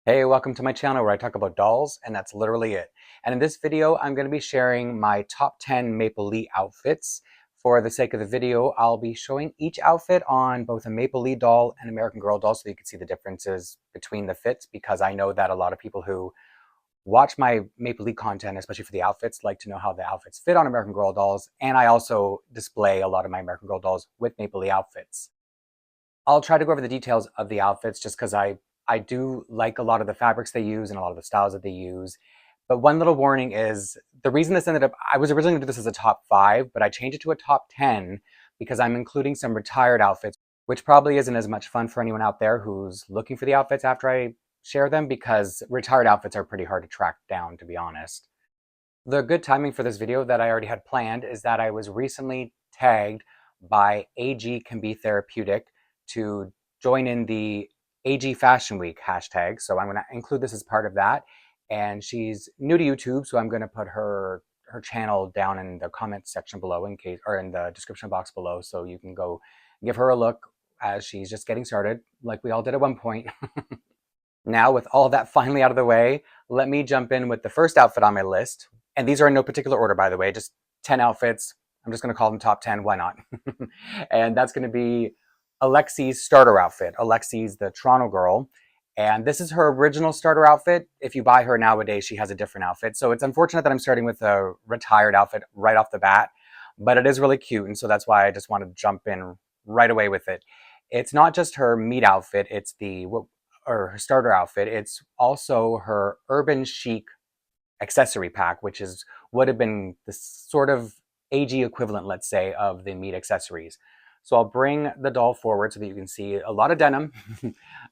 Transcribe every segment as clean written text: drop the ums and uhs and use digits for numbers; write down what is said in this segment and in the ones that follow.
Hey, welcome to my channel where I talk about dolls, and that's literally it. And in this video, I'm going to be sharing my top 10 Maplelea outfits. For the sake of the video, I'll be showing each outfit on both a Maplelea doll and American Girl doll so you can see the differences between the fits, because I know that a lot of people who watch my Maplelea content, especially for the outfits, like to know how the outfits fit on American Girl dolls, and I also display a lot of my American Girl dolls with Maplelea outfits. I'll try to go over the details of the outfits just because I do like a lot of the fabrics they use and a lot of the styles that they use. But one little warning is the reason this ended up, I was originally going to do this as a top 5, but I changed it to a top 10 because I'm including some retired outfits, which probably isn't as much fun for anyone out there who's looking for the outfits after I share them, because retired outfits are pretty hard to track down, to be honest. The good timing for this video that I already had planned is that I was recently tagged by AG Can Be Therapeutic to join in the AG Fashion Week hashtag. So I'm going to include this as part of that. And she's new to YouTube, so I'm going to put her channel down in the comment section below, in case, or in the description box below, so you can go give her a look as she's just getting started, like we all did at one point. Now, with all of that finally out of the way, let me jump in with the first outfit on my list. And these are in no particular order, by the way, just 10 outfits. I'm just going to call them top 10. Why not? And that's going to be Alexis' starter outfit. Alexis, the Toronto girl. And this is her original starter outfit. If you buy her nowadays, she has a different outfit. So it's unfortunate that I'm starting with a retired outfit right off the bat, but it is really cute. And so that's why I just wanted to jump in right away with it. It's not just her meat outfit. It's or her starter outfit. It's also her urban chic accessory pack, which is would have been the sort of AG equivalent, let's say, of the meat accessories. So I'll bring the doll forward so that you can see a lot of denim.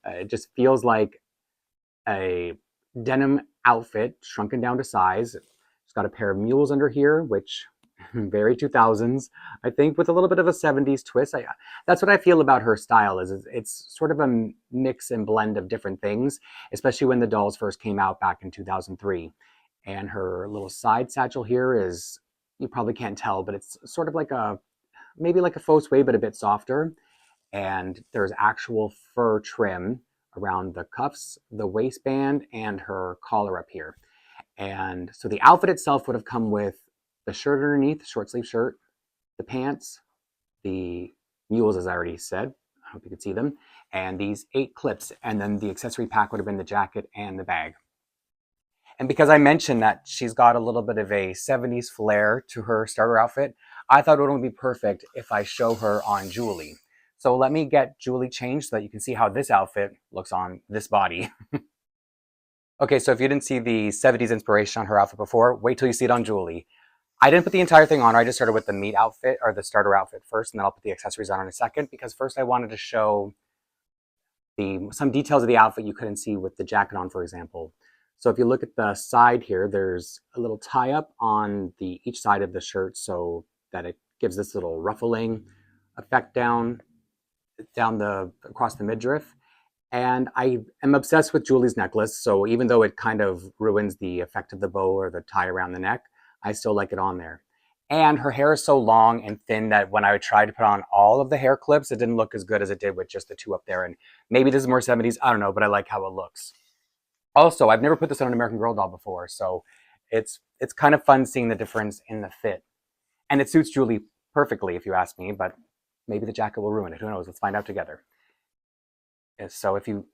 It just feels like a denim outfit shrunken down to size. It's got a pair of mules under here, which very 2000s, I think, with a little bit of a 70s twist. That's what I feel about her style, is it's sort of a mix and blend of different things, especially when the dolls first came out back in 2003. And her little side satchel here is, you probably can't tell, but it's sort of like maybe like a faux suede, but a bit softer. And there's actual fur trim around the cuffs, the waistband, and her collar up here. And so the outfit itself would have come with the shirt underneath, short sleeve shirt, the pants, the mules, as I already said. I hope you can see them. And these 8 clips. And then the accessory pack would have been the jacket and the bag. And because I mentioned that she's got a little bit of a 70s flair to her starter outfit, I thought it would be perfect if I show her on Julie. So let me get Julie changed so that you can see how this outfit looks on this body. Okay, so if you didn't see the 70s inspiration on her outfit before, wait till you see it on Julie. I didn't put the entire thing on her. I just started with the meat outfit, or the starter outfit first, and then I'll put the accessories on in a second, because first I wanted to show some details of the outfit you couldn't see with the jacket on, for example. So if you look at the side here, there's a little tie-up on each side of the shirt so that it gives this little ruffling effect down across the midriff. And I am obsessed with Julie's necklace, so even though it kind of ruins the effect of the bow or the tie around the neck, I still like it on there. And her hair is so long and thin that when I tried to put on all of the hair clips, it didn't look as good as it did with just the 2 up there. And maybe this is more 70s, I don't know, but I like how it looks. Also, I've never put this on an American Girl doll before, so it's kind of fun seeing the difference in the fit. And it suits Julie perfectly, if you ask me, but maybe the jacket will ruin it. Who knows? Let's find out together. So if you,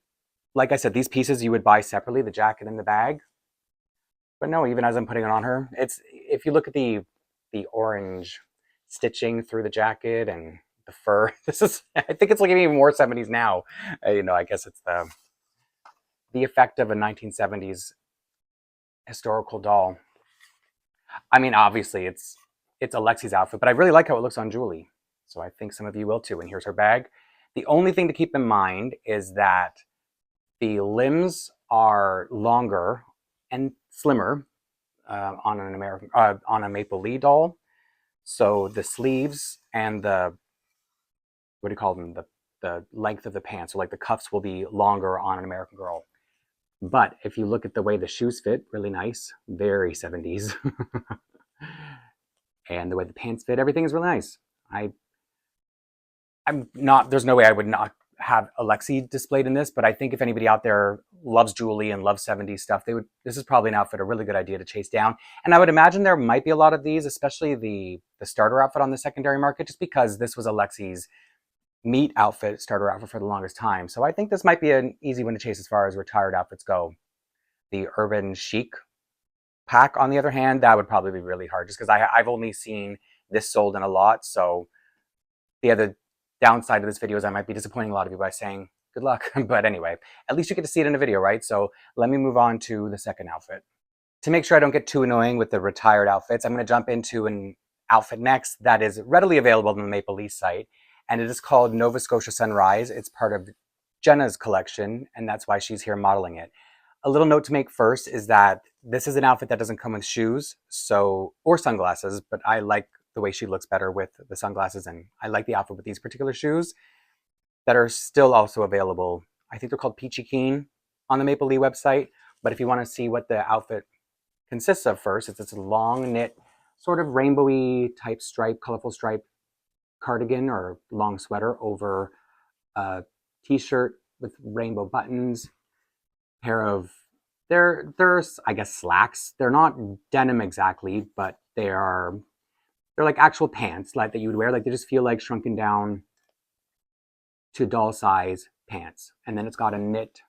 like I said, these pieces you would buy separately, the jacket and the bag. But no, even as I'm putting it on her, if you look at the orange stitching through the jacket and the fur, I think it's looking even more 70s now. I guess it's the effect of a 1970s historical doll. I mean, obviously it's Alexis' outfit, but I really like how it looks on Julie. So I think some of you will too. And here's her bag. The only thing to keep in mind is that the limbs are longer and slimmer on a Maplelea doll. So the sleeves and the, what do you call them? The length of the pants, so like the cuffs, will be longer on an American Girl. But if you look at the way the shoes fit, really nice, very 70s. And the way the pants fit, everything is really nice. I'm not, there's no way I would not have Alexi displayed in this, but I think if anybody out there loves Julie and loves 70s stuff, this is probably an outfit, a really good idea to chase down. And I would imagine there might be a lot of these, especially the starter outfit on the secondary market, just because this was Alexis' meet outfit, starter outfit for the longest time. So I think this might be an easy one to chase as far as retired outfits go. The urban chic pack, on the other hand, that would probably be really hard, just because I've only seen this sold in a lot. So the other downside of this video is I might be disappointing a lot of you by saying good luck. But anyway, at least you get to see it in a video, right? So let me move on to the second outfit. To make sure I don't get too annoying with the retired outfits, I'm going to jump into an outfit next that is readily available on the Maplelea site, and it is called Nova Scotia Sunrise. It's part of Jenna's collection, and that's why she's here modeling it. A little note to make first is that this is an outfit that doesn't come with shoes or sunglasses, but I like the way she looks better with the sunglasses, and I like the outfit with these particular shoes that are still also available. I think they're called Peachy Keen on the Maplelea website, but if you want to see what the outfit consists of first, it's this long knit, sort of rainbowy type stripe, colorful stripe cardigan or long sweater over a t-shirt with rainbow buttons, pair of they're I guess slacks. They're not denim exactly, but they're like actual pants like that you would wear. Like they just feel like shrunken down to doll size pants. And then it's got a knit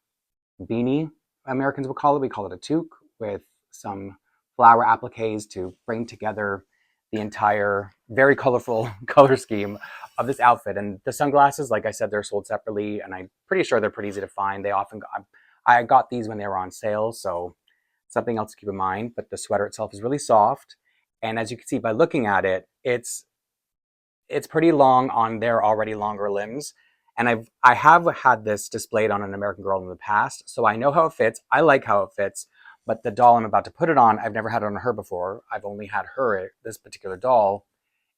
beanie, Americans will call it. We call it a toque, with some flower appliques to bring together the entire very colorful color scheme of this outfit. And the sunglasses, like I said, they're sold separately, and I'm pretty sure they're pretty easy to find. I got these when they were on sale, so something else to keep in mind. But the sweater itself is really soft, and as you can see by looking at it, it's pretty long on their already longer limbs. And I have had this displayed on an American Girl in the past, so I know how it fits. I like how it fits, but the doll I'm about to put it on, I've never had it on her before. I've only had her, this particular doll,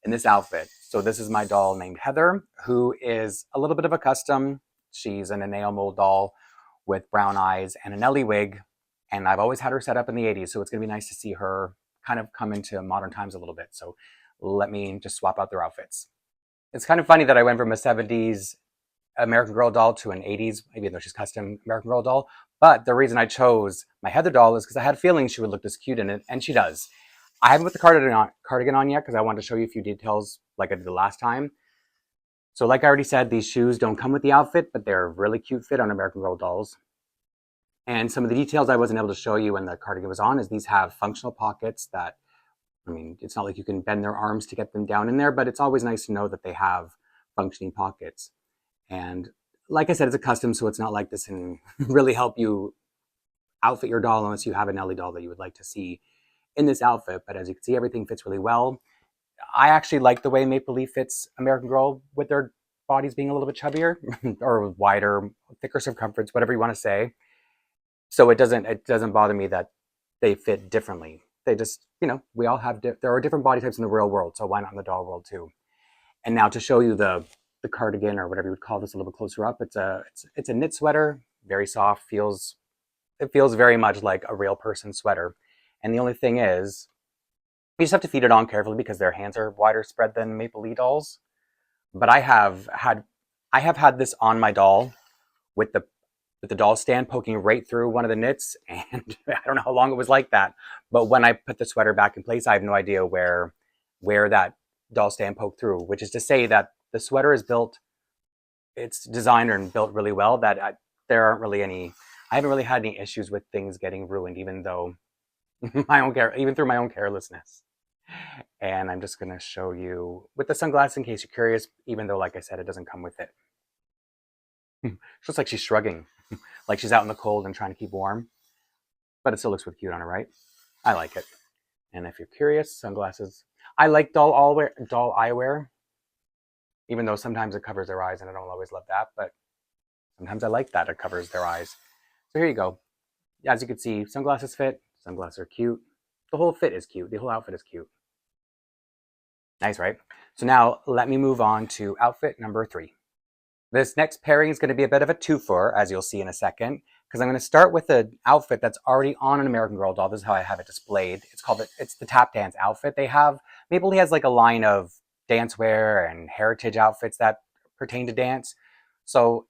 in this outfit. So this is my doll named Heather, who is a little bit of a custom. She's an enamel mold doll with brown eyes and a Nelly wig, and I've always had her set up in the 80s, so it's going to be nice to see her kind of come into modern times a little bit. So let me just swap out their outfits. It's kind of funny that I went from a 70s American Girl doll to an 80s, maybe though she's custom American Girl doll. But the reason I chose my Heather doll is because I had a feeling she would look this cute in it, and she does. I haven't put the cardigan on yet because I wanted to show you a few details like I did the last time. So like I already said, these shoes don't come with the outfit, but they're a really cute fit on American Girl dolls. And some of the details I wasn't able to show you when the cardigan was on is these have functional pockets that, I mean, it's not like you can bend their arms to get them down in there, but it's always nice to know that they have functioning pockets. And like I said, it's a custom, so it's not like this can really help you outfit your doll unless you have a Nelly doll that you would like to see in this outfit. But as you can see, everything fits really well. I actually like the way Maplelea fits American Girl with their bodies being a little bit chubbier or wider, thicker circumference, whatever you want to say. So it doesn't bother me that they fit differently. They just, you know, we all have, there are different body types in the real world, so why not in the doll world too? And now to show you the cardigan, or whatever you would call this, a little bit closer up, it's a knit sweater, very soft, it feels very much like a real person sweater. And the only thing is, you just have to feed it on carefully because their hands are wider spread than Maplelea dolls. But I have had this on my doll with the doll stand poking right through one of the knits, and I don't know how long it was like that. But when I put the sweater back in place, I have no idea where that doll stand poked through, which is to say that the sweater is built, it's designed and built really well, that there aren't really I haven't really had any issues with things getting ruined, even though even through my own carelessness. And I'm just gonna show you with the sunglasses in case you're curious, even though, like I said, it doesn't come with it. She looks like she's shrugging, like she's out in the cold and trying to keep warm, but it still looks really cute on her, right? I like it. And if you're curious, sunglasses. I like doll eyewear, even though sometimes it covers their eyes, and I don't always love that, but sometimes I like that it covers their eyes. So here you go. As you can see, sunglasses fit, sunglasses are cute. The whole fit is cute. The whole outfit is cute. Nice, right? So now let me move on to outfit number 3. This next pairing is going to be a bit of a twofer, as you'll see in a second, because I'm going to start with an outfit that's already on an American Girl doll. This is how I have it displayed. It's the tap dance outfit. Maplelea has like a line of dancewear and heritage outfits that pertain to dance. So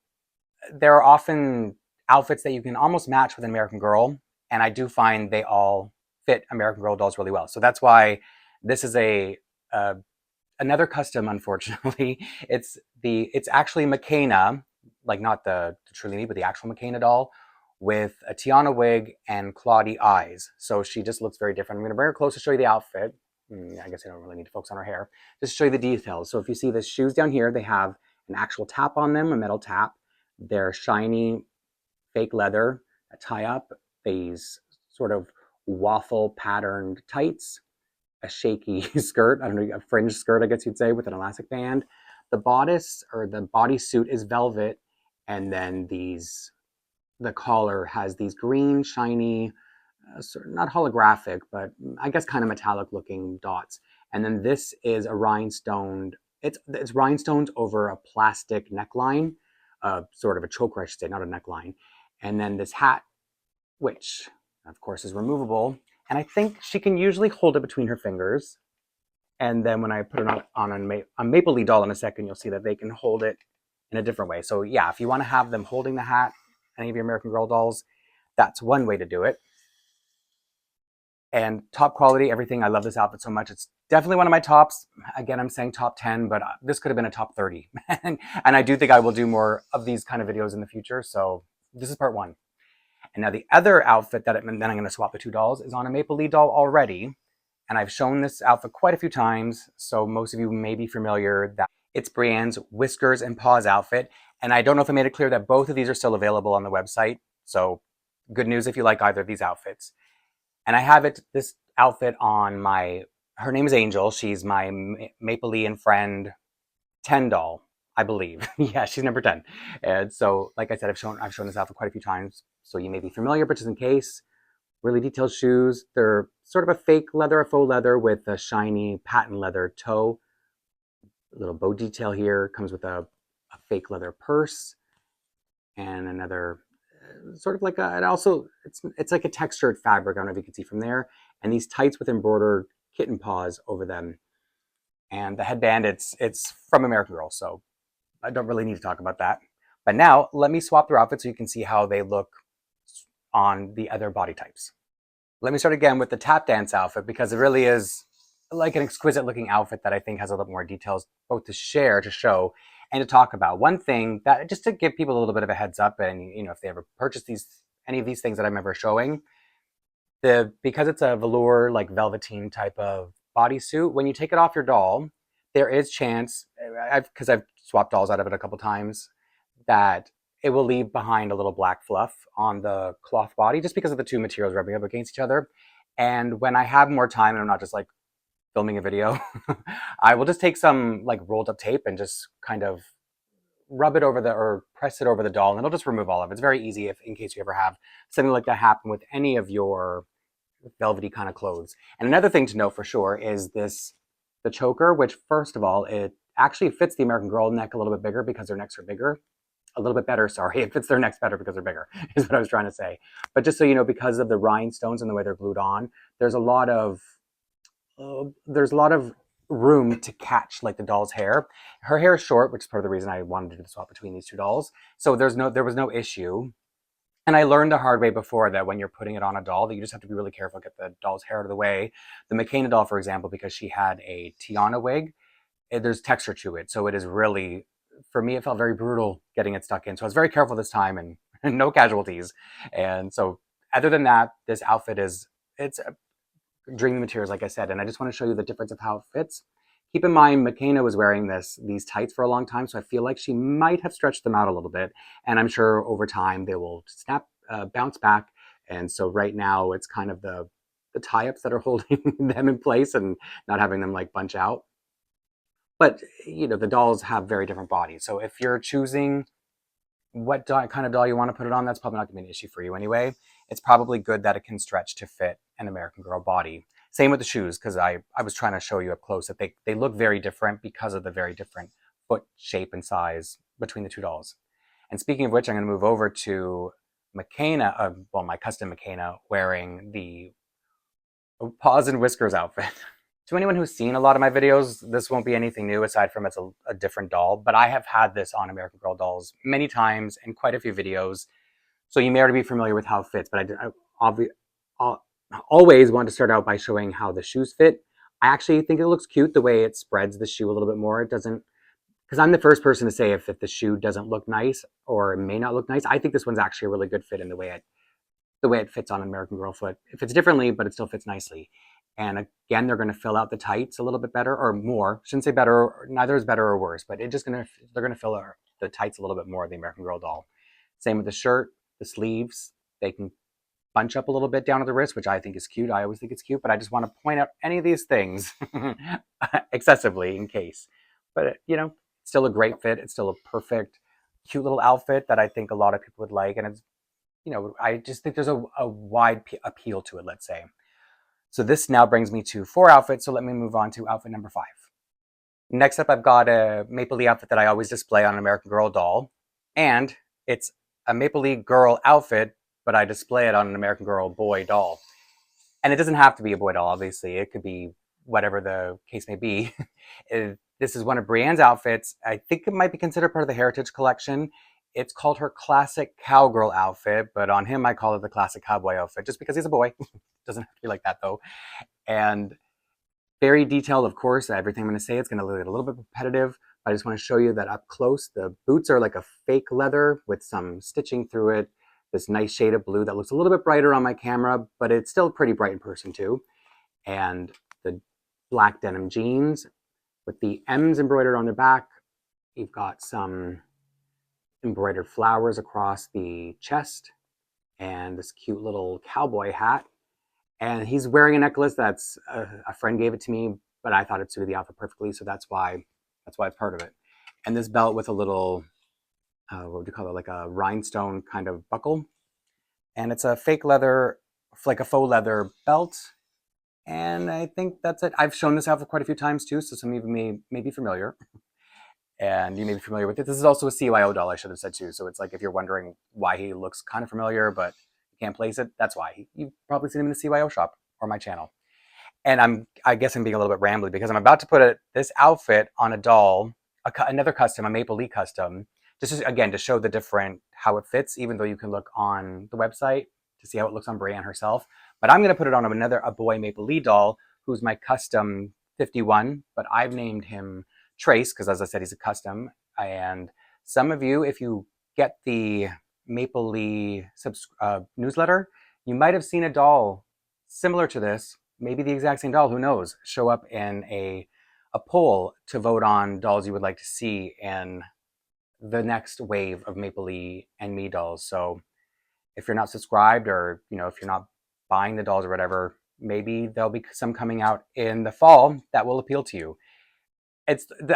there are often outfits that you can almost match with an American Girl, and I do find they all fit American Girl dolls really well. So that's why this is another custom, unfortunately. It's actually McKenna, like not the Trulini, but the actual McKenna doll with a Tiana wig and Claudie eyes. So she just looks very different. I'm going to bring her close to show you the outfit. I guess I don't really need to focus on her hair. Just to show you the details. So if you see the shoes down here, they have an actual tap on them, a metal tap. They're shiny fake leather that tie up, these sort of waffle patterned tights, a shaky skirt, I don't know, a fringe skirt, I guess you'd say, with an elastic band. The bodice or the bodysuit is velvet, and then the collar has these green, shiny, sort of not holographic, but I guess kind of metallic looking dots. And then this is a rhinestoned, it's rhinestones over a plastic neckline, sort of a choker, I should say, not a neckline. And then this hat, which of course is removable. And I think she can usually hold it between her fingers. And then when I put it on a Maplelea doll in a second, you'll see that they can hold it in a different way. So yeah, if you want to have them holding the hat, any of your American Girl dolls, that's one way to do it. And top quality, everything. I love this outfit so much. It's definitely one of my tops. Again, I'm saying top 10, but this could have been a top 30. And I do think I will do more of these kind of videos in the future. So this is part one. And now the other outfit then I'm going to swap the two dolls is on a Maplelea doll already. And I've shown this outfit quite a few times. So most of you may be familiar that it's Brienne's Whiskers and Paws outfit. And I don't know if I made it clear that both of these are still available on the website. So good news if you like either of these outfits. And I have this outfit on her name is Angel. She's my Maplelean friend 10 doll, I believe. Yeah, she's number 10. And so, like I said, I've shown this outfit quite a few times. So you may be familiar, but just in case, really detailed shoes. They're sort of a fake leather, a faux leather with a shiny patent leather toe. A little bow detail here. Comes with a fake leather purse and another sort of like it's like a textured fabric. I don't know if you can see from there. And these tights with embroidered kitten paws over them. And the headband, it's from American Girl, so I don't really need to talk about that. But now let me swap their outfits so you can see how they look on the other body types. Let me start again with the tap dance outfit because it really is like an exquisite looking outfit that I think has a little more details both to share, to show, and to talk about. One thing that, just to give people a little bit of a heads up, and if they ever purchase any of these things that I'm ever showing, because it's a velour, like velveteen type of bodysuit, when you take it off your doll, there is chance, because I've swapped dolls out of it a couple times, that it will leave behind a little black fluff on the cloth body just because of the two materials rubbing up against each other. And when I have more time and I'm not just like filming a video, I will just take some like rolled up tape and just kind of rub it over or press it over the doll, and it'll just remove all of it. It's very easy in case you ever have something like that happen with any of your velvety kind of clothes. And another thing to note for sure is the choker, which first of all, it actually fits the American Girl neck a little bit bigger because their necks are bigger. A little bit better, sorry. It fits their necks better because they're bigger, is what I was trying to say. But just so you know, because of the rhinestones and the way they're glued on, there's a lot of room to catch like the doll's hair. Her hair is short, which is part of the reason I wanted to do the swap between these two dolls. So there was no issue. And I learned the hard way before that when you're putting it on a doll, that you just have to be really careful, get the doll's hair out of the way. The McKenna doll, for example, because she had a Tiana wig, there's texture to it. So it is really, for me, it felt very brutal getting it stuck in. So I was very careful this time and no casualties. And so other than that, this outfit it's dreamy materials, like I said. And I just want to show you the difference of how it fits. Keep in mind, McKenna was wearing these tights for a long time, so I feel like she might have stretched them out a little bit. And I'm sure over time they will bounce back. And so right now it's kind of the tie-ups that are holding them in place and not having them like bunch out. But the dolls have very different bodies. So if you're choosing what kind of doll you want to put it on, that's probably not going to be an issue for you anyway. It's probably good that it can stretch to fit an American Girl body. Same with the shoes, because I was trying to show you up close that they look very different because of the very different foot shape and size between the two dolls. And speaking of which, I'm going to move over to McKenna, my custom McKenna, wearing the Paws and Whiskers outfit. To anyone who's seen a lot of my videos, this won't be anything new aside from it's a different doll, but I have had this on American Girl dolls many times in quite a few videos. So you may already be familiar with how it fits, but I always want to start out by showing how the shoes fit. I actually think it looks cute the way it spreads the shoe a little bit more. It doesn't, because I'm the first person to say if the shoe doesn't look nice or may not look nice. I think this one's actually a really good fit in the way it fits on an American Girl foot. It fits differently, but it still fits nicely. And again, they're going to fill out the tights a little bit better or more. Shouldn't say better, neither is better or worse, but they're going to fill the tights a little bit more, the American Girl doll. Same with the shirt, the sleeves. They can bunch up a little bit down at the wrist, which I think is cute. I always think it's cute, but I just want to point out any of these things excessively in case. But, you know, still a great fit. It's still a perfect, cute little outfit that I think a lot of people would like. And it's, you know, I just think there's a wide appeal to it, let's say. So this now brings me to 4 outfits. So let me move on to outfit number 5. Next up, I've got a Maplelea outfit that I always display on an American Girl doll. And it's a Maplelea girl outfit, but I display it on an American Girl boy doll. And it doesn't have to be a boy doll, obviously. It could be whatever the case may be. This is one of Brienne's outfits. I think it might be considered part of the Heritage Collection. It's called her classic cowgirl outfit, but on him I call it the classic cowboy outfit, just because he's a boy. Doesn't have to be like that though. And very detailed, of course. Everything I'm going to say, it's going to look a little bit repetitive. But I just want to show you that up close, the boots are like a fake leather with some stitching through it. This nice shade of blue that looks a little bit brighter on my camera, but it's still pretty bright in person too. And the black denim jeans with the M's embroidered on the back. You've got some embroidered flowers across the chest and this cute little cowboy hat. And he's wearing a necklace that's a friend gave it to me, but I thought it suited the outfit perfectly, so that's why it's part of it. And this belt with a little, what would you call it, like a rhinestone kind of buckle. And it's a fake leather, like a faux leather belt. And I think that's it. I've shown this outfit quite a few times too, so some of you may be familiar. And you may be familiar with it. This is also a CYO doll, I should have said too. So it's like if you're wondering why he looks kind of familiar, but you can't place it, that's why. You've probably seen him in the CYO shop or my channel. And I guess I'm being a little bit rambly because I'm about to put this outfit on a doll, another custom, a Maplelea custom, just again to show the different, how it fits, even though you can look on the website to see how it looks on Brienne herself. But I'm going to put it on a boy Maplelea doll who's my custom 51, but I've named him Trace because, as I said, he's a custom. And some of you, if you get the Maplelea newsletter, you might have seen a doll similar to this, maybe the exact same doll, who knows, show up in a poll to vote on dolls you would like to see in the next wave of Maplelea and Me dolls. So if you're not subscribed, or if you're not buying the dolls or whatever, maybe there'll be some coming out in the fall that will appeal to you.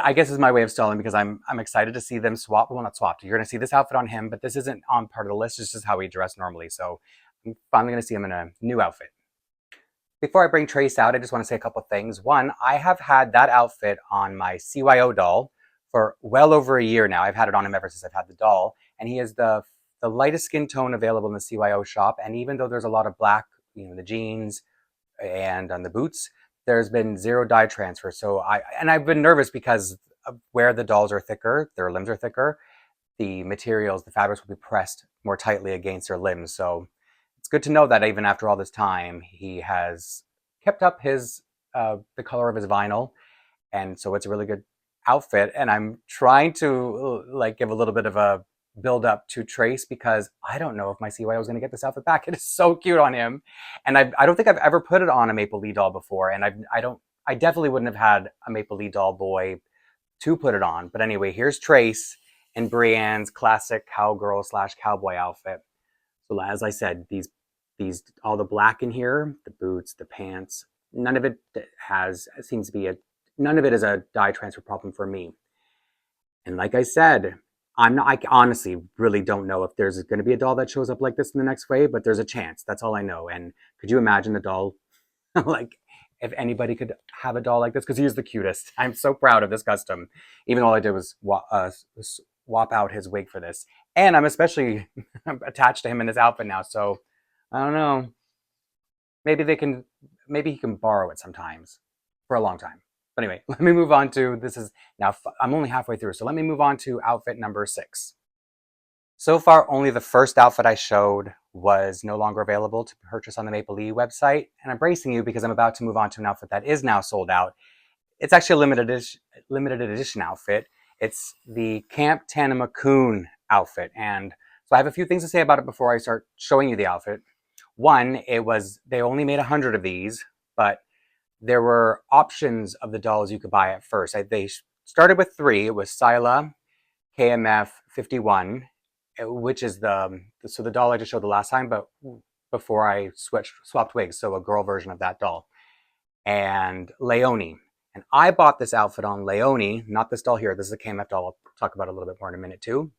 I guess is my way of stalling because I'm excited to see them swap. Well, not swapped. You're going to see this outfit on him, but this isn't on part of the list. It's just how he dressed normally. So I'm finally going to see him in a new outfit. Before I bring Trace out, I just want to say a couple things. One, I have had that outfit on my CYO doll for well over a year now. I've had it on him ever since I've had the doll. And he is the lightest skin tone available in the CYO shop. And even though there's a lot of black, the jeans and on the boots, there's been 0 dye transfer. So I've been nervous because of where the dolls are thicker, their limbs are thicker, the materials, the fabrics will be pressed more tightly against their limbs. So it's good to know that even after all this time, he has kept up his the color of his vinyl. And so it's a really good outfit. And I'm trying to give a little bit of a build up to Trace because I don't know if my CYO is going to get this outfit back. It is so cute on him. And I don't think I've ever put it on a Maplelea doll before. And I definitely wouldn't have had a Maplelea doll boy to put it on. But anyway, here's Trace in Brienne's classic cowgirl / cowboy outfit. So as I said, these all the black in here, the boots, the pants, none of it is a dye transfer problem for me. And like I said, I honestly really don't know if there's going to be a doll that shows up like this in the next wave, but there's a chance. That's all I know. And could you imagine a doll, if anybody could have a doll like this? Because he is the cutest. I'm so proud of this custom. Even all I did was swap out his wig for this. And I'm especially attached to him in his outfit now. So I don't know. Maybe he can borrow it sometimes for a long time. But anyway, let me move on to, I'm only halfway through, so let me move on to outfit number 6. So far, only the first outfit I showed was no longer available to purchase on the Maplelea website, and I'm bracing you because I'm about to move on to an outfit that is now sold out. It's actually a limited edition outfit. It's the Camp Tanakun outfit, and so I have a few things to say about it before I start showing you the outfit. One, they only made 100 of these, but there were options of the dolls you could buy at first. They started with 3. It was Sila, KMF 51, which is the doll I just showed the last time, but before I swapped wigs, so a girl version of that doll, and Leonie. And I bought this outfit on Leonie, not this doll here. This is a KMF doll. I'll talk about it a little bit more in a minute too.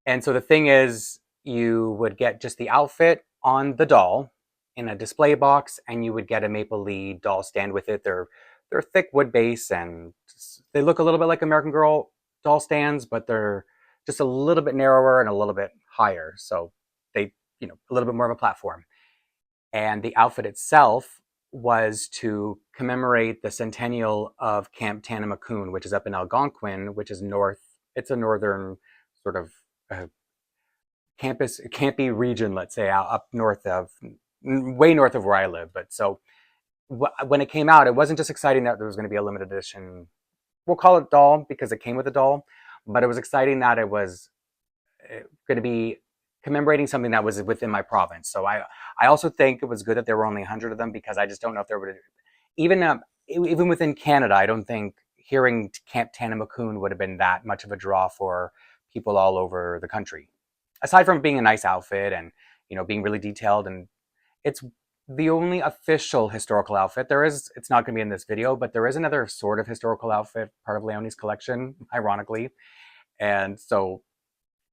And so the thing is, you would get just the outfit on the doll in a display box, and you would get a Maplelea doll stand with it. They're thick wood base, and they look a little bit like American Girl doll stands, but they're just a little bit narrower and a little bit higher. So they, a little bit more of a platform. And the outfit itself was to commemorate the centennial of Camp Tanakun, which is up in Algonquin, which is north. It's a northern sort of campy region, let's say, up north of, way north of where I live. But so when it came out, it wasn't just exciting that there was going to be a limited edition, we'll call it doll because it came with a doll, but it was exciting that it was going to be commemorating something that was within my province. So I also think it was good that there were only 100 of them, because I just don't know if there would, even within Canada, I don't think hearing Camp Tanakun would have been that much of a draw for people all over the country. Aside from being a nice outfit and, being really detailed, and it's the only official historical outfit. It's not going to be in this video, but there is another sort of historical outfit, part of Leonie's collection, ironically. And so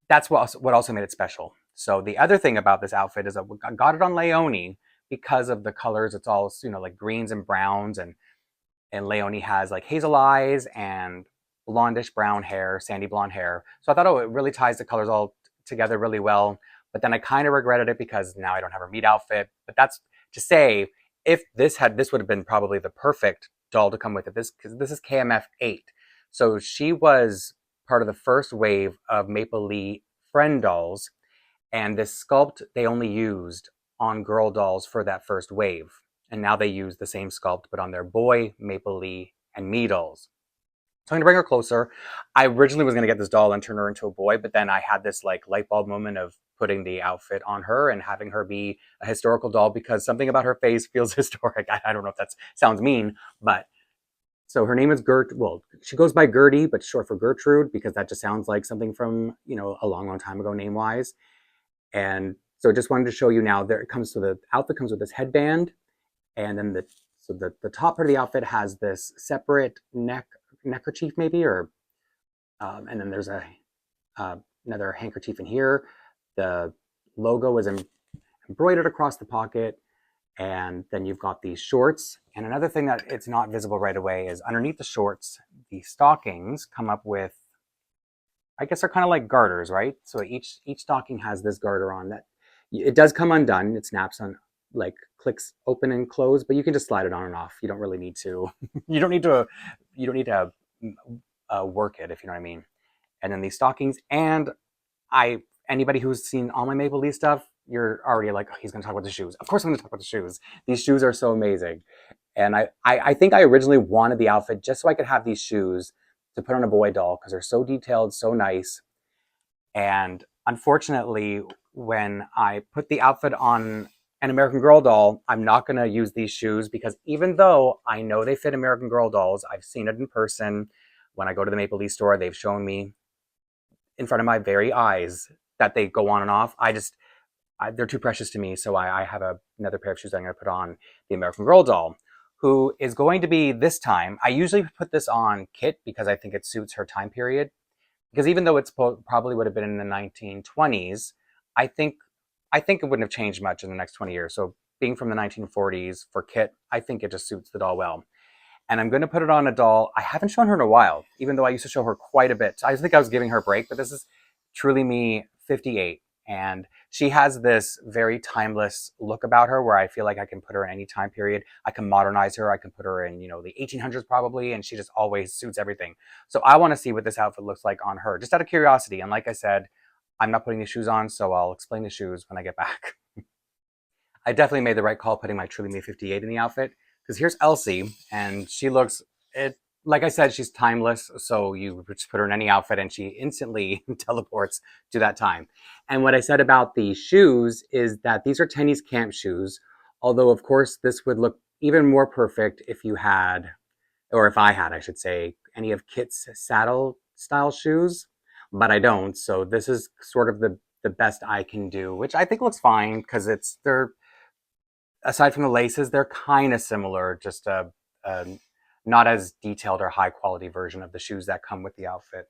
that's what also made it special. So the other thing about this outfit is that I got it on Leonie because of the colors. It's all, like greens and browns, and Leonie has like hazel eyes and blondish brown hair, sandy blonde hair. So I thought, it really ties the colors all together really well. But then I kind of regretted it because now I don't have her meat outfit. But that's to say, if this would have been probably the perfect doll to come with it. Because this is KMF 8. So she was part of the first wave of Maplelea friend dolls. And this sculpt they only used on girl dolls for that first wave. And now they use the same sculpt, but on their boy Maplelea and me dolls. So I'm gonna bring her closer. I originally was gonna get this doll and turn her into a boy, but then I had this like light bulb moment of putting the outfit on her and having her be a historical doll, because something about her face feels historic. I don't know if that sounds mean, but so her name is she goes by Gertie, but short for Gertrude, because that just sounds like something from, a long, long time ago name-wise. And so just wanted to show you now, the outfit comes with this headband, and then the top part of the outfit has this separate neckerchief maybe, or and then there's another handkerchief in here. The logo is embroidered across the pocket, and then you've got these shorts. And another thing that it's not visible right away is underneath the shorts, the stockings come up with, I guess they're kind of like garters, right? So each stocking has this garter on that. It does come undone. It snaps on, like clicks open and close, but you can just slide it on and off. You don't really need to. You don't need to work it, if you know what I mean. And then these stockings, and anybody who's seen all my Maplelea stuff, you're already like, he's going to talk about the shoes. Of course I'm going to talk about the shoes. These shoes are so amazing. And I think I originally wanted the outfit just so I could have these shoes to put on a boy doll, because they're so detailed, so nice. And unfortunately, when I put the outfit on an American Girl doll, I'm not going to use these shoes, because even though I know they fit American Girl dolls, I've seen it in person. When I go to the Maplelea store, they've shown me in front of my very eyes that they go on and off. They're too precious to me, so I have another pair of shoes that I'm going to put on the American Girl doll, who is going to be, this time, I usually put this on Kit because I think it suits her time period. Because even though it's probably would have been in the 1920s, I think it wouldn't have changed much in the next 20 years. So being from the 1940s for Kit, I think it just suits the doll well. And I'm going to put it on a doll I haven't shown her in a while, even though I used to show her quite a bit. I think I was giving her a break, but this is truly me 58. And she has this very timeless look about her where I feel like I can put her in any time period. I can modernize her. I can put her in, the 1800s probably, and she just always suits everything. So I want to see what this outfit looks like on her, just out of curiosity. And like I said, I'm not putting the shoes on, so I'll explain the shoes when I get back. I definitely made the right call putting my Truly Me 58 in the outfit, because here's Elsie, and she looks, like I said, she's timeless, so you just put her in any outfit and she instantly teleports to that time. And what I said about the shoes is that these are Tenny's camp shoes, although of course this would look even more perfect if you had, or if I had, I should say, any of Kit's saddle style shoes, but I don't, so this is sort of the best I can do, which I think looks fine, because they're, aside from the laces, they're kind of similar, just a not as detailed or high quality version of the shoes that come with the outfit.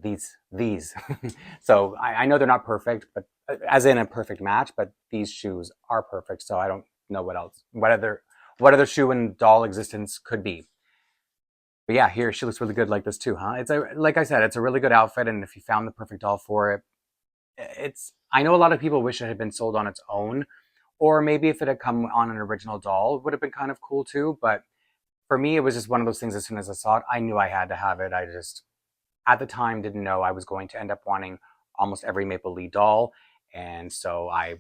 These. So I know they're not perfect, but as in a perfect match, but these shoes are perfect. So I don't know what other shoe in doll existence could be. But yeah, here she looks really good like this too, huh? Like I said, it's a really good outfit, and if you found the perfect doll for it, I know a lot of people wish it had been sold on its own, or maybe if it had come on an original doll, it would have been kind of cool too. But for me, it was just one of those things. As soon as I saw it, I knew I had to have it. I just, at the time, didn't know I was going to end up wanting almost every Maplelea doll, and so I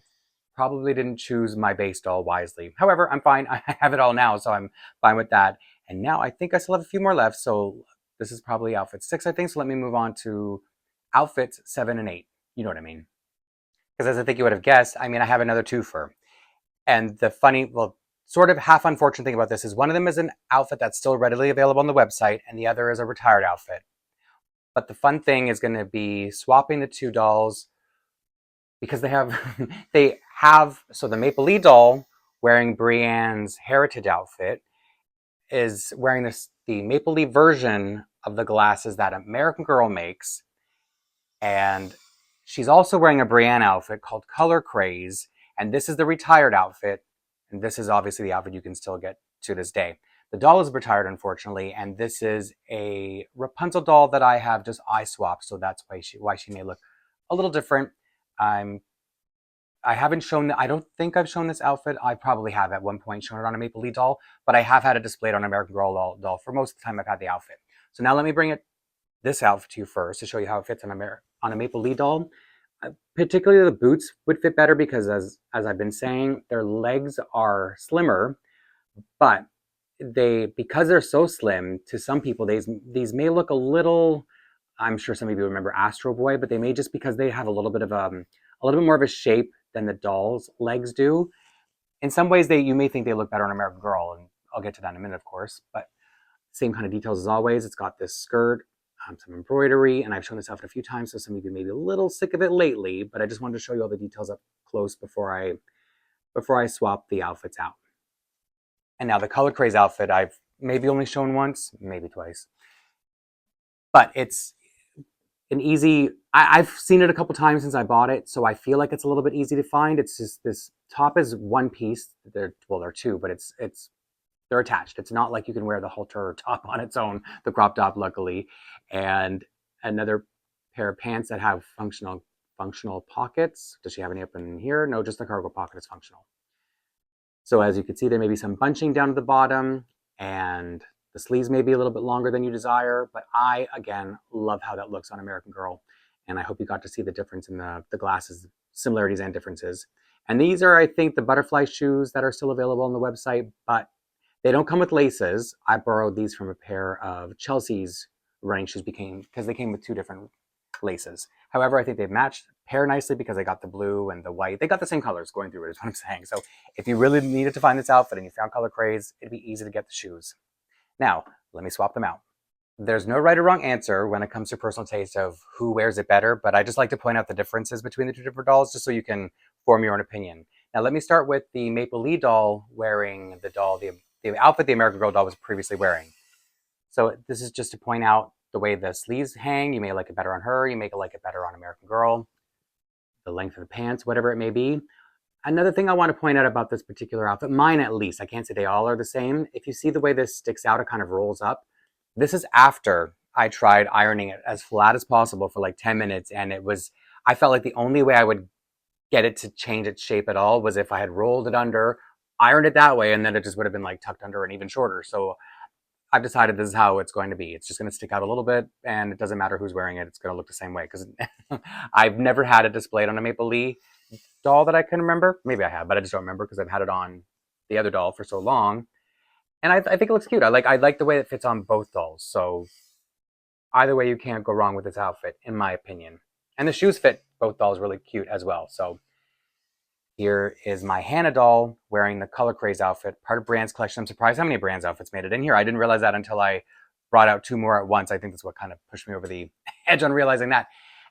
probably didn't choose my base doll wisely. However, I'm fine. I have it all now, so I'm fine with that. And now I think I still have a few more left, so this is probably outfit 6, I think. So let me move on to outfits 7 and 8. You know what I mean? Because as I think you would have guessed, I mean, I have another twofer. And the funny, well, sort of half unfortunate thing about this is one of them is an outfit that's still readily available on the website, and the other is a retired outfit. But the fun thing is going to be swapping the two dolls, because they have, so the Maplelea doll wearing Brienne's heritage outfit is wearing the Maplelea version of the glasses that American Girl makes, and she's also wearing a Brienne outfit called Color Craze, and this is the retired outfit, and this is obviously the outfit you can still get to this day. The doll is retired, unfortunately, and this is a Rapunzel doll that I have just eye swapped, so that's why she may look a little different. I haven't shown, I don't think I've shown this outfit. I probably have at one point shown it on a Maplelea doll, but I have had it displayed on American Girl doll for most of the time I've had the outfit. So now let me bring this outfit to you first to show you how it fits on a Maplelea doll. Particularly the boots would fit better because, as I've been saying, their legs are slimmer, but because they're so slim, to some people these may look a little, I'm sure some of you remember Astro Boy, but they may, just because they have a little bit more of a shape than the doll's legs do. In some ways, you may think they look better on American Girl, and I'll get to that in a minute, of course, but same kind of details as always. It's got this skirt, some embroidery, and I've shown this outfit a few times, so some of you may be a little sick of it lately, but I just wanted to show you all the details up close before I swap the outfits out. And now the Color Craze outfit, I've maybe only shown once, maybe twice, but it's an easy, I've seen it a couple times since I bought it, so I feel like it's a little bit easy to find. It's just, this top is one piece. They're two, but they're attached. It's not like you can wear the halter top on its own, the crop top, luckily. And another pair of pants that have functional pockets. Does she have any up in here? No, just the cargo pocket is functional. So as you can see, there may be some bunching down at the bottom, and the sleeves may be a little bit longer than you desire, but I, again, love how that looks on American Girl. And I hope you got to see the difference in the glasses, similarities and differences. And these are, I think, the butterfly shoes that are still available on the website, but they don't come with laces. I borrowed these from a pair of Chelsea's running shoes because they came with two different laces. However, I think they've pair nicely because they got the blue and the white. They got the same colors going through it, is what I'm saying. So if you really needed to find this outfit and you found Color Craze, it'd be easy to get the shoes. Now, let me swap them out. There's no right or wrong answer when it comes to personal taste of who wears it better, but I just like to point out the differences between the two different dolls just so you can form your own opinion. Now, let me start with the Maplelea doll wearing the outfit the American Girl doll was previously wearing. So this is just to point out the way the sleeves hang. You may like it better on her. You may like it better on American Girl. The length of the pants, whatever it may be. Another thing I want to point out about this particular outfit, mine at least, I can't say they all are the same. If you see the way this sticks out, it kind of rolls up. This is after I tried ironing it as flat as possible for like 10 minutes. And I felt like the only way I would get it to change its shape at all was if I had rolled it under, ironed it that way, and then it just would have been like tucked under and even shorter. So I've decided this is how it's going to be. It's just going to stick out a little bit, and it doesn't matter who's wearing it. It's going to look the same way, because I've never had it displayed on a Maplelea doll that I can remember. Maybe I have, but I just don't remember because I've had it on the other doll for so long. And I think it looks cute. I like the way it fits on both dolls. So either way, you can't go wrong with this outfit, in my opinion. And the shoes fit both dolls really cute as well. So here is my Hannah doll wearing the Color Craze outfit, part of Brand's collection. I'm surprised how many Brand's outfits made it in here. I didn't realize that until I brought out 2 more at once. I think that's what kind of pushed me over the edge on realizing that.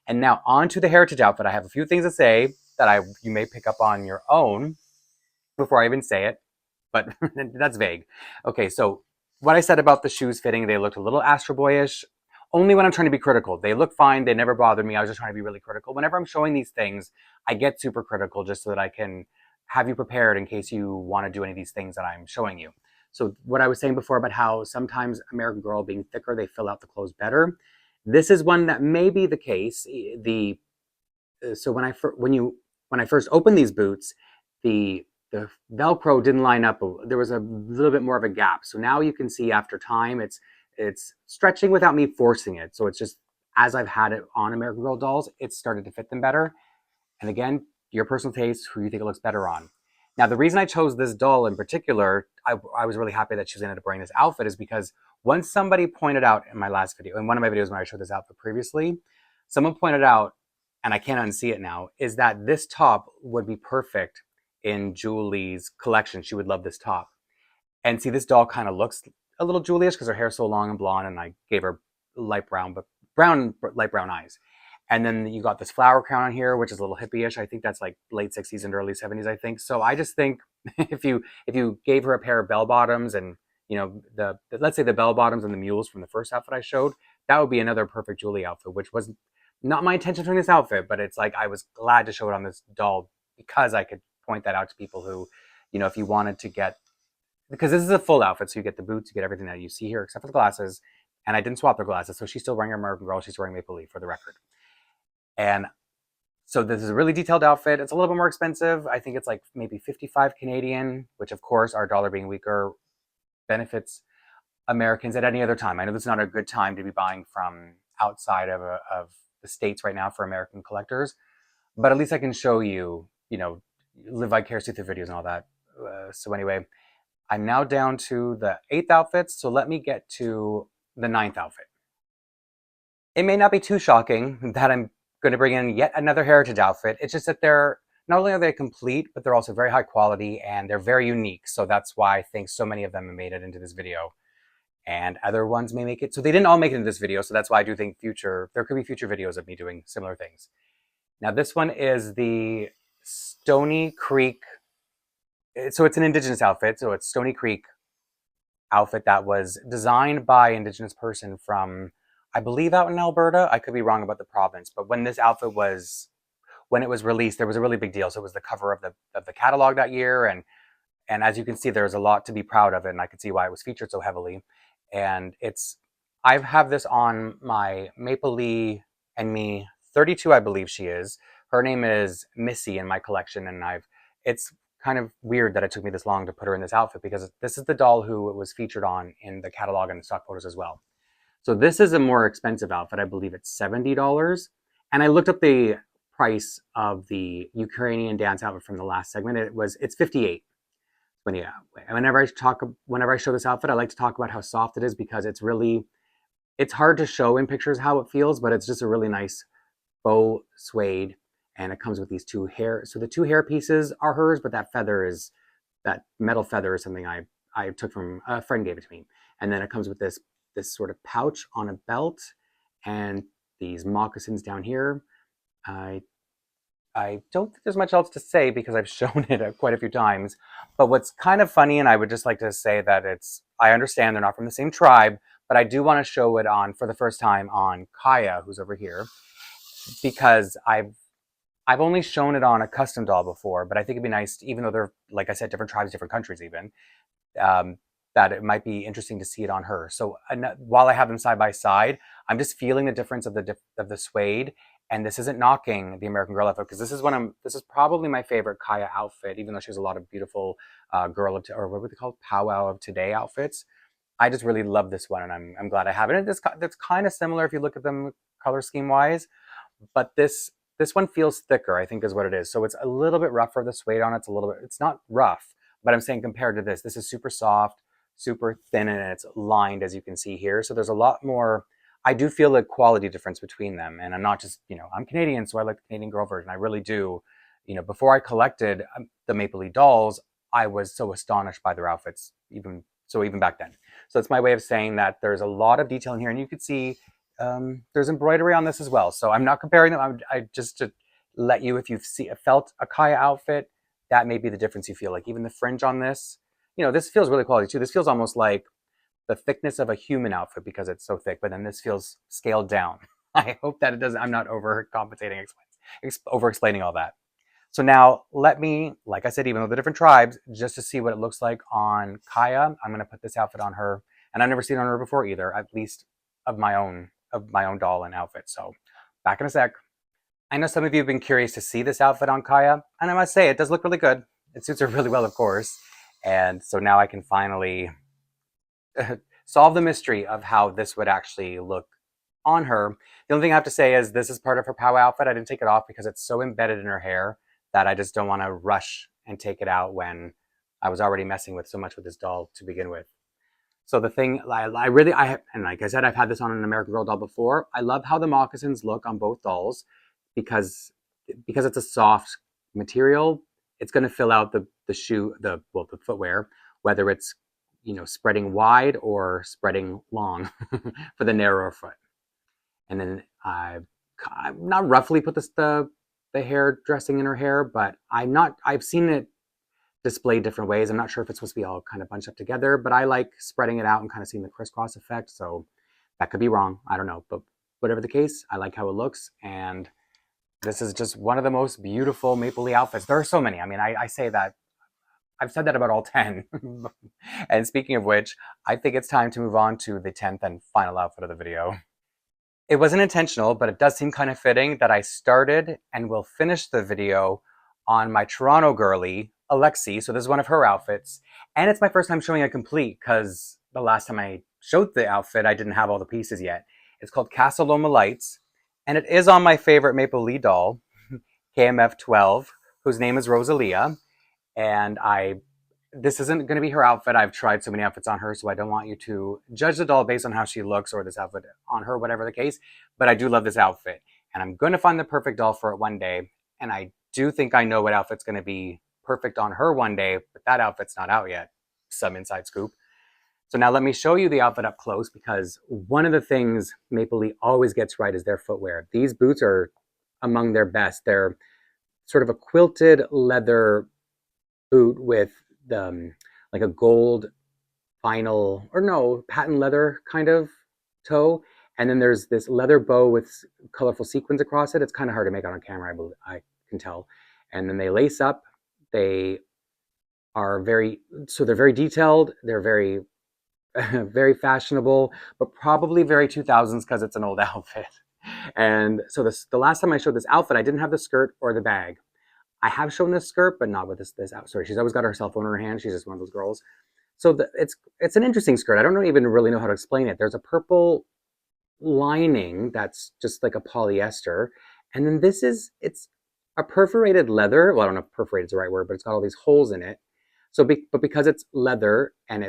And now on to the heritage outfit. I have a few things to say that you may pick up on your own before I even say it, but that's vague. Okay, so what I said about the shoes fitting, they looked a little Astro Boyish, only when I'm trying to be critical. They look fine. They never bothered me. I was just trying to be really critical. Whenever I'm showing these things, I get super critical just so that I can have you prepared in case you want to do any of these things that I'm showing you. So what I was saying before about how sometimes American Girl being thicker, they fill out the clothes better. This is one that may be the case. So when I first opened these boots, the Velcro didn't line up. There was a little bit more of a gap. So now you can see after time, it's stretching without me forcing it. So it's just, as I've had it on American Girl dolls, it's started to fit them better. And again, your personal taste, who you think it looks better on. Now, the reason I chose this doll in particular, I was really happy that she was ended up wearing this outfit, is because once somebody pointed out in my last video, in one of my videos when I showed this outfit previously, someone pointed out, and I can't unsee it now, is that this top would be perfect in Julie's collection. She would love this top. And see, this doll kind of looks a little Julie-ish because her hair's so long and blonde, and I gave her light brown eyes. And then you got this flower crown on here, which is a little hippie-ish. I think that's like late 60s and early 70s, I think. So I just think if you gave her a pair of bell bottoms and, you know, let's say the bell bottoms and the mules from the first outfit I showed, that would be another perfect Julie outfit, which was not my intention for this outfit, but it's like I was glad to show it on this doll because I could point that out to people who, you know, if you wanted to get, because this is a full outfit, so you get the boots, you get everything that you see here except for the glasses, and I didn't swap their glasses, so she's still wearing her American Girl, she's wearing Maplelea for the record. And so this is a really detailed outfit. It's a little bit more expensive. I think it's like maybe 55 Canadian, which of course, our dollar being weaker, benefits Americans at any other time. I know this is not a good time to be buying from outside of the States right now for American collectors, but at least I can show you, you know, live vicariously through videos and all that. So anyway, I'm now down to the 8th outfits, so let me get to the 9th outfit. It may not be too shocking that I'm going to bring in yet another heritage outfit. It's just that they're, not only are they complete, but they're also very high quality and they're very unique. So that's why I think so many of them have made it into this video. And other ones may make it. So they didn't all make it into this video. So that's why I do think there could be future videos of me doing similar things. Now this one is the Stony Creek. So it's an Indigenous outfit. So it's Stony Creek outfit that was designed by an Indigenous person from, I believe, out in Alberta. I could be wrong about the province, but when this outfit was, when it was released, there was a really big deal. So it was the cover of the catalog that year, and as you can see, there's a lot to be proud of it, and I could see why it was featured so heavily. And I have this on my Maplelea and Me 32, I believe she is. Her name is Missy in my collection, and it's kind of weird that it took me this long to put her in this outfit because this is the doll who it was featured on in the catalog and the stock photos as well. So this is a more expensive outfit. I believe it's $70. And I looked up the price of the Ukrainian dance outfit from the last segment. It's $58. But yeah, whenever I show this outfit, I like to talk about how soft it is because it's hard to show in pictures how it feels, but it's just a really nice faux suede. And it comes with these 2 hair. So the 2 hair pieces are hers, but that metal feather is something I took from a friend, gave it to me. And then it comes with this sort of pouch on a belt and these moccasins down here. I don't think there's much else to say because I've shown it quite a few times. But what's kind of funny, and I would just like to say that I understand they're not from the same tribe, but I do want to show it for the first time on Kaya, who's over here, because I've only shown it on a custom doll before, but I think it'd be nice, even though they're, like I said, different tribes, different countries even, that it might be interesting to see it on her. So while I have them side by side, I'm just feeling the difference of the suede. And this isn't knocking the American Girl outfit because this is probably my favorite Kaya outfit, even though she has a lot of beautiful or what would they call powwow of today outfits. I just really love this one, and I'm glad I have it. And it's kind of similar if you look at them color scheme wise, but this one feels thicker, I think is what it is. So it's a little bit rougher. The suede on it's a little bit, it's not rough, but I'm saying compared to this is super soft, super thin, and it's lined, as you can see here. So there's a lot more, I do feel a quality difference between them. And I'm not just, I'm Canadian, so I like the Canadian girl version. I really do. Before I collected the Maplelea dolls, I was so astonished by their outfits, even back then. So it's my way of saying that there's a lot of detail in here, and you can see there's embroidery on this as well. So I'm not comparing them. I just to let you, if you've felt a Kaya outfit, that may be the difference you feel. Like even the fringe on this, this feels really quality too. This feels almost like the thickness of a human outfit because it's so thick, but then this feels scaled down. I hope that it doesn't, I'm not overcompensating, over-explaining all that. So now let me, like I said, even though the different tribes, just to see what it looks like on Kaya, I'm going to put this outfit on her. And I've never seen it on her before either, at least of my own doll and outfit. So back in a sec. I know some of you have been curious to see this outfit on Kaya, and I must say it does look really good. It suits her really well, of course. And so now I can finally solve the mystery of how this would actually look on her. The only thing I have to say is this is part of her POW outfit. I didn't take it off because it's so embedded in her hair that I just don't want to rush and take it out when I was already messing with so much with this doll to begin with. So the thing, and like I said, I've had this on an American Girl doll before. I love how the moccasins look on both dolls because it's a soft material. It's going to fill out the footwear, whether it's, spreading wide or spreading long for the narrower foot. And then I've not roughly put the hair dressing in her hair, but I've seen it displayed different ways. I'm not sure if it's supposed to be all kind of bunched up together, but I like spreading it out and kind of seeing the crisscross effect. So that could be wrong. I don't know, but whatever the case, I like how it looks. And this is just one of the most beautiful Maplelea outfits. There are so many. I mean, I say that, I've said that about all 10. And speaking of which, I think it's time to move on to the 10th and final outfit of the video. It wasn't intentional, but it does seem kind of fitting that I started and will finish the video on my Toronto girly, Alexis. So this is one of her outfits. And it's my first time showing it complete because the last time I showed the outfit, I didn't have all the pieces yet. It's called Castaloma Lights. And it is on my favorite Maplelea doll, KMF 12, whose name is Rosalia. And this isn't going to be her outfit. I've tried so many outfits on her, so I don't want you to judge the doll based on how she looks or this outfit on her, whatever the case. But I do love this outfit. And I'm going to find the perfect doll for it one day. And I do think I know what outfit's going to be perfect on her one day, but that outfit's not out yet. Some inside scoop. So now let me show you the outfit up close, because one of the things Maplelea always gets right is their footwear. These boots are among their best. They're sort of a quilted leather boot with like a gold vinyl, or no, patent leather kind of toe. And then there's this leather bow with colorful sequins across it. It's kind of hard to make out on camera, I can tell. And then they lace up. They are they're very detailed. They're very, very fashionable, but probably very 2000s because it's an old outfit. And so the last time I showed this outfit, I didn't have the skirt or the bag. I have shown this skirt, but not with this out. Sorry, she's always got her cell phone in her hand. She's just one of those girls. So it's an interesting skirt. I don't even really know how to explain it. There's a purple lining that's just like a polyester, and then it's a perforated leather. Well, I don't know if perforated is the right word, but it's got all these holes in it. So, but because it's leather and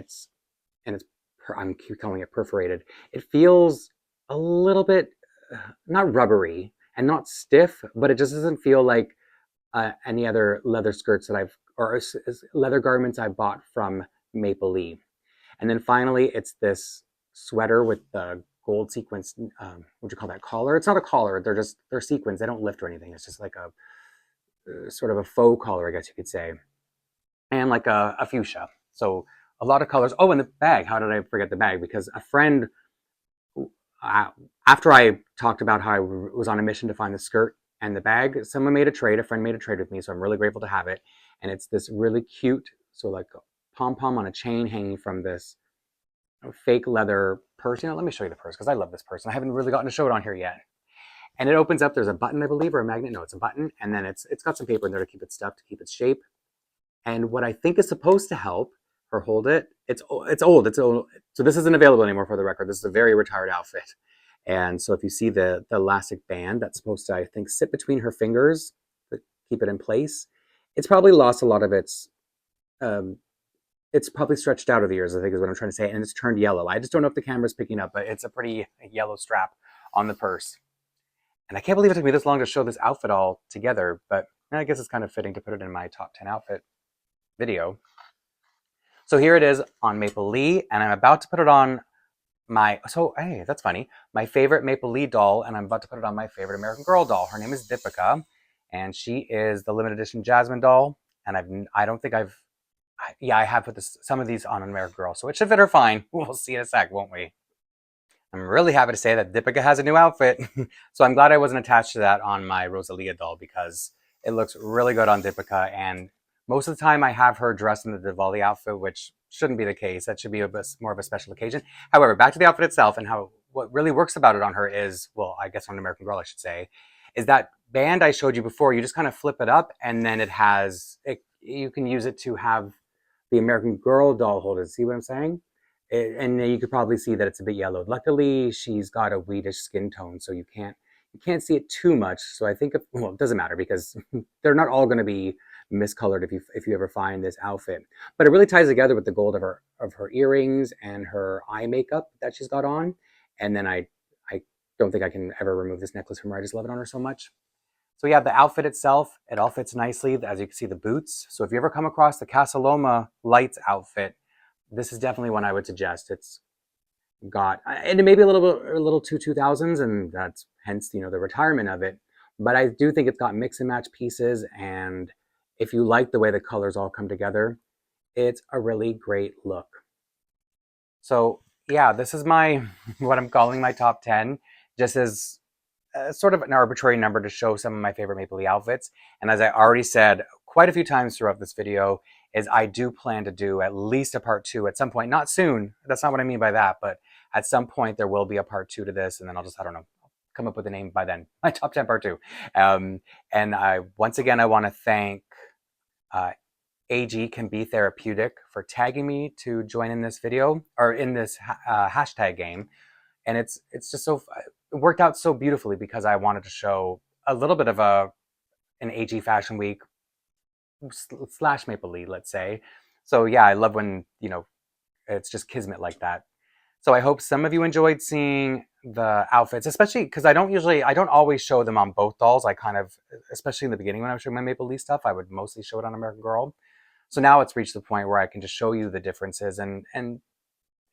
I'm keep calling it perforated, it feels a little bit not rubbery and not stiff, but it just doesn't feel like any other leather skirts that or leather garments I've bought from Maplelea. And then finally, it's this sweater with the gold sequins. What do you call that? Collar? It's not a collar. They're sequins. They don't lift or anything. It's just like a sort of a faux collar, I guess you could say. And like a fuchsia. So a lot of colors. Oh, and the bag. How did I forget the bag? Because a friend, after I talked about how I was on a mission to find the skirt and the bag, a friend made a trade with me, so I'm really grateful to have it. And it's this really cute, so like a pom-pom on a chain hanging from this fake leather purse. Let me show you the purse, because I love this purse, and I haven't really gotten to show it on here yet. And it opens up, there's a button, I believe, or a magnet. No, it's a button, and then it's got some paper in there to keep it stuck, to keep its shape. And what I think is supposed to help her hold it It's old. It's old. So this isn't available anymore for the record. This is a very retired outfit. And so if you see the elastic band that's supposed to, I think, sit between her fingers to keep it in place, it's probably lost a lot of um, it's probably stretched out over the years, I think is what I'm trying to say, and it's turned yellow. I just don't know if the camera's picking up, but it's a pretty yellow strap on the purse. And I can't believe it took me this long to show this outfit all together, but I guess it's kind of fitting to put it in my top 10 outfit video. So here it is on Maplelea, and I'm about to put it on hey, that's funny, my favorite Maplelea doll, and I'm about to put it on my favorite American Girl doll. Her name is Deepika, and she is the limited edition Jasmine doll, and I don't think I have put some of these on an American Girl, so it should fit her fine. We'll see in a sec, won't we? I'm really happy to say that Deepika has a new outfit, so I'm glad I wasn't attached to that on my Rosalia doll because it looks really good on Deepika, and most of the time I have her dressed in the Diwali outfit, which shouldn't be the case. That should be more of a special occasion. However, back to the outfit itself and what really works about it on her is, well, I guess on an American Girl I should say, is that band I showed you before. You just kind of flip it up and then you can use it to have the American Girl doll holder. See what I'm saying? And you could probably see that it's a bit yellowed. Luckily, she's got a wheatish skin tone, so you can't see it too much. So I think, well, it doesn't matter because they're not all going to be miscolored if you ever find this outfit. But it really ties together with the gold of her earrings and her eye makeup that she's got on. And then I don't think I can ever remove this necklace from her. I just love it on her so much. So yeah, the outfit itself, it all fits nicely. As you can see, the boots. So if you ever come across the Castaloma Lights outfit, this is definitely one I would suggest. It's got, and it may be a little too 2000s, and that's hence, the retirement of it. But I do think it's got mix and match pieces, and if you like the way the colors all come together, it's a really great look. So yeah, this is what I'm calling my top 10, just as sort of an arbitrary number to show some of my favorite Maplelea outfits. And as I already said quite a few times throughout this video, is I do plan to do at least a part 2 at some point. Not soon, that's not what I mean by that, but at some point there will be a part 2 to this, and then I'll just, I don't know, come up with a name by then. My top 10 part 2. And once again, I want to thank AG Can Be Therapeutic for tagging me to join in this video, or in this hashtag game. And it's just it worked out so beautifully because I wanted to show a little bit of an AG Fashion Week / Maplelea, let's say. So yeah, I love when, it's just kismet like that. So I hope some of you enjoyed seeing the outfits, especially because I don't always show them on both dolls. I kind of, especially in the beginning when I was showing my Maplelea stuff, I would mostly show it on American Girl. So now it's reached the point where I can just show you the differences, and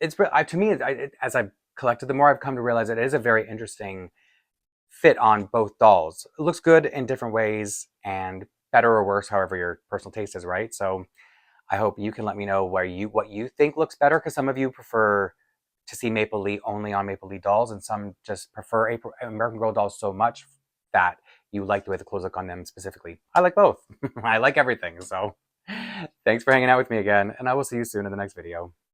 it's to me, as I've collected them more, I've come to realize that it is a very interesting fit on both dolls. It looks good in different ways, and better or worse, however your personal taste is, right? So I hope you can let me know what you think looks better, because some of you prefer to see Maplelea only on Maplelea dolls, and some just prefer American Girl dolls so much that you like the way the clothes look on them specifically. I like both. I like everything. So thanks for hanging out with me again, and I will see you soon in the next video.